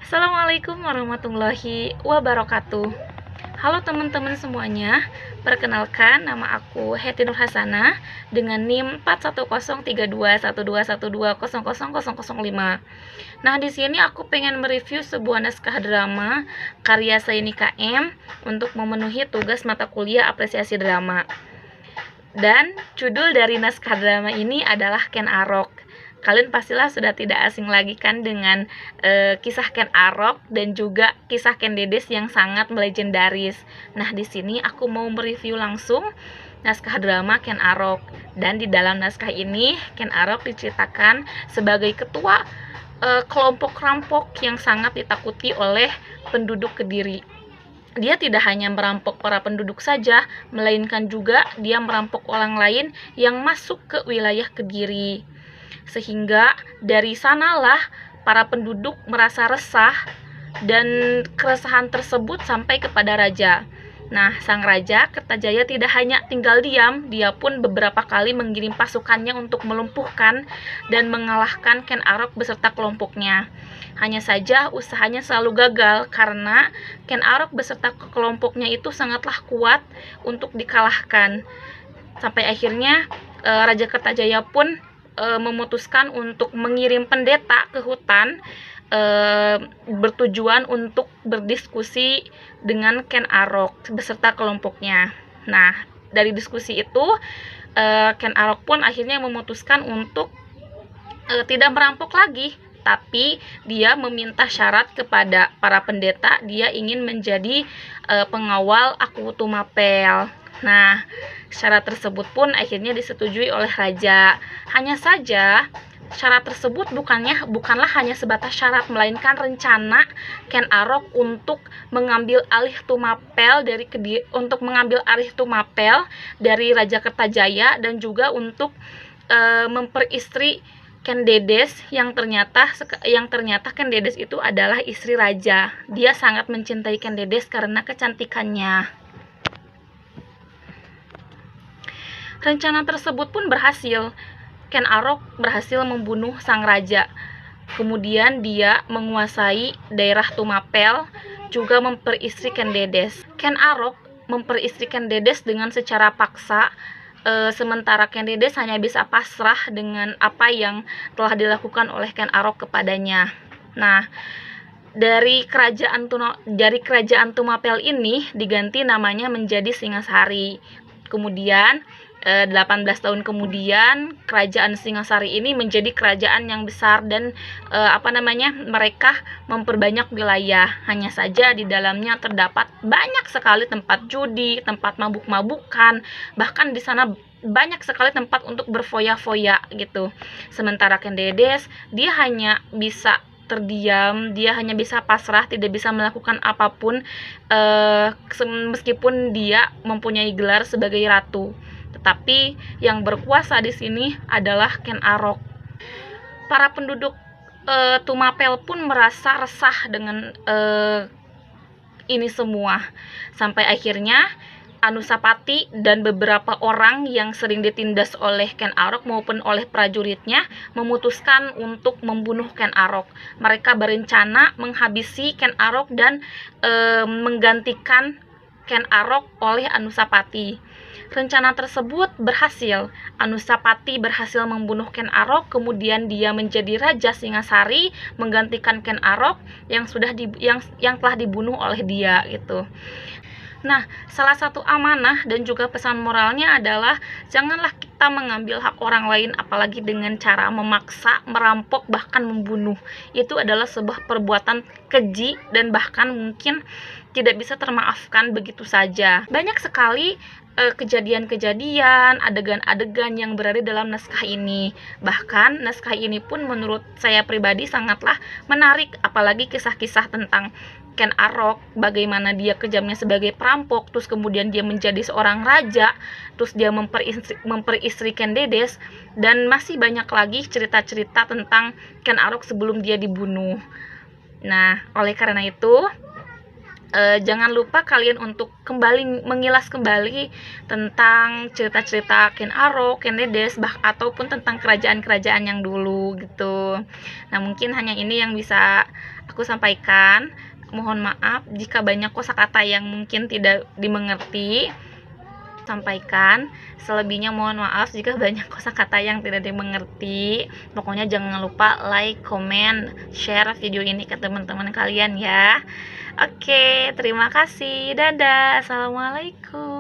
Assalamualaikum warahmatullahi wabarakatuh. Halo teman-teman semuanya, perkenalkan nama aku Heti Nur Hasanah dengan NIM 41032121200005. Nah, di sini aku pengen mereview sebuah naskah drama karya Saini KM untuk memenuhi tugas mata kuliah apresiasi drama. Dan judul dari naskah drama ini adalah Ken Arok. Kalian pastilah sudah tidak asing lagi kan dengan kisah Ken Arok dan juga kisah Ken Dedes yang sangat melegendaris. Nah, di sini aku mau mereview langsung naskah drama Ken Arok. Dan di dalam naskah ini Ken Arok diceritakan sebagai ketua kelompok rampok yang sangat ditakuti oleh penduduk Kediri. Dia tidak hanya merampok para penduduk saja, melainkan juga dia merampok orang lain yang masuk ke wilayah Kediri. Sehingga dari sanalah para penduduk merasa resah dan keresahan tersebut sampai kepada raja. Nah, sang raja Kertajaya tidak hanya tinggal diam, dia pun beberapa kali mengirim pasukannya untuk melumpuhkan dan mengalahkan Ken Arok beserta kelompoknya. Hanya saja usahanya selalu gagal karena Ken Arok beserta kelompoknya itu sangatlah kuat untuk dikalahkan. Sampai akhirnya Raja Kertajaya pun memutuskan untuk mengirim pendeta ke hutan bertujuan untuk berdiskusi dengan Ken Arok beserta kelompoknya. Nah, dari diskusi itu Ken Arok pun akhirnya memutuskan untuk tidak merampok lagi, tapi dia meminta syarat kepada para pendeta, dia ingin menjadi pengawal Akutu Mapel. Nah, syarat tersebut pun akhirnya disetujui oleh raja. Hanya saja syarat tersebut bukanlah hanya sebatas syarat, melainkan rencana Ken Arok untuk mengambil alih Tumapel dari Raja Kertajaya dan juga untuk memperistri Ken Dedes yang ternyata Ken Dedes itu adalah istri raja. Dia sangat mencintai Ken Dedes karena kecantikannya. Rencana tersebut pun berhasil. Ken Arok berhasil membunuh sang raja. Kemudian dia menguasai daerah Tumapel, juga memperistri Ken Dedes. Ken Arok memperistri Ken Dedes dengan secara paksa, sementara Ken Dedes hanya bisa pasrah dengan apa yang telah dilakukan oleh Ken Arok kepadanya. Nah, dari kerajaan Tumapel ini diganti namanya menjadi Singasari. Kemudian 18 tahun kemudian kerajaan Singasari ini menjadi kerajaan yang besar dan mereka memperbanyak wilayah. Hanya saja di dalamnya terdapat banyak sekali tempat judi, tempat mabuk-mabukan, bahkan di sana banyak sekali tempat untuk berfoya-foya gitu. Sementara Ken Dedes dia hanya bisa terdiam, dia hanya bisa pasrah, tidak bisa melakukan apapun meskipun dia mempunyai gelar sebagai ratu. Tetapi yang berkuasa di sini adalah Ken Arok. Para penduduk Tumapel pun merasa resah dengan ini semua. Sampai akhirnya Anusapati dan beberapa orang yang sering ditindas oleh Ken Arok maupun oleh prajuritnya memutuskan untuk membunuh Ken Arok. Mereka berencana menghabisi Ken Arok dan menggantikan Ken Arok oleh Anusapati. Rencana tersebut berhasil. Anusapati berhasil membunuh Ken Arok, kemudian dia menjadi Raja Singasari menggantikan Ken Arok yang telah dibunuh oleh dia gitu. Nah, salah satu amanah dan juga pesan moralnya adalah janganlah kita mengambil hak orang lain apalagi dengan cara memaksa, merampok, bahkan membunuh. Itu adalah sebuah perbuatan keji dan bahkan mungkin tidak bisa termaafkan begitu saja. Banyak sekali kejadian-kejadian, adegan-adegan yang berada dalam naskah ini. Bahkan naskah ini pun menurut saya pribadi sangatlah menarik, apalagi kisah-kisah tentang Ken Arok, bagaimana dia kejamnya sebagai perampok, terus kemudian dia menjadi seorang raja, terus dia memperistri Ken Dedes, dan masih banyak lagi cerita-cerita tentang Ken Arok sebelum dia dibunuh. Nah, oleh karena itu Jangan lupa kalian untuk kembali mengilas kembali tentang cerita-cerita Ken Arok, Ken Dedes, ataupun tentang kerajaan-kerajaan yang dulu gitu. Nah, mungkin hanya ini yang bisa aku sampaikan. Mohon maaf jika banyak kosakata yang mungkin tidak dimengerti. Sampaikan. Selebihnya mohon maaf jika banyak kosakata yang tidak dimengerti. Pokoknya jangan lupa like, comment, share video ini ke teman-teman kalian ya. Oke, terima kasih. Dadah. Assalamualaikum.